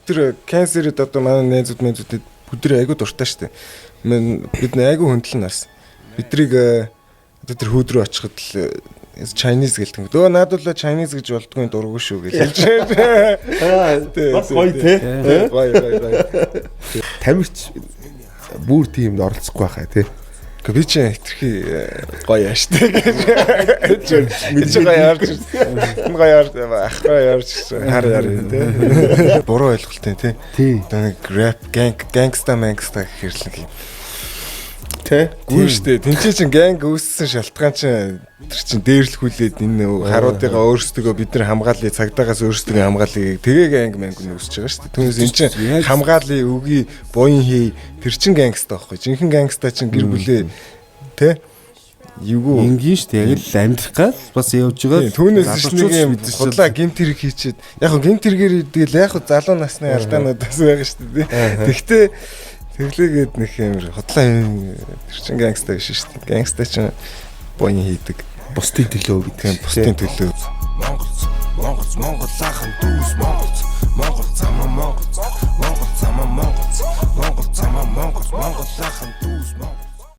тэр cancer-д одоо манай найзууд бүдрээ айгуу дуртай штэ. Бид айгуу хөндлөн нарсан. Бидрийг одоо тэр хүүд рүү очиход л Chinese гэлдэг. Өө наадуулаа Chinese гэж болдгүй дурггүй шүү гэж хэлж байна. Бас гоё те. Гоё. Тамирч бүр тиймд оролцохгүй байхаа те. Би ч хитрхи гоё яаштай гэж. Мэдж гоё ярьж. Гоё ярьж ахгаа ярьж хар яар те. Буруу ойлголттой те. Нэг rap gangsta гэхэрл нэг юм. Тэ? Гүн штэ. Тинчээ чин ганг үүссэн шалтгаан чин тэр чин дээрлэхүүлээд энэ харуудыгаа өөрсдөө бид нар хамгаалъя, цагдаагаас өөрсдөө хамгаалъя. Тэгээ ганг мангын үүсэж байгаа штэ. Түүнээс эн чин хамгаалъя, үгүй буян хий. Тэр чин гангста байхгүй. Жинхэнэ гангста чин гэр бүлээ тэ? Юугүй ингийн штэ. Яг л амьдрах гал бас явж байгаа. Түүнээс нэг юм худлаа гимт хэрэг хийчихэд яг хөө гимт хэрэгээр идэл яг хөө залуу насны алдаануудаас байгаа штэ. Тэгтээ тэглээгээд нэг юм хотлоо юм тэр чин гангста биш шүү дээ. Гангста чин буян хийдэг. Бусдын төлөө гэдэг юм. Бусдын төлөө. Монгол ахын дүүс Монгол зам Монгол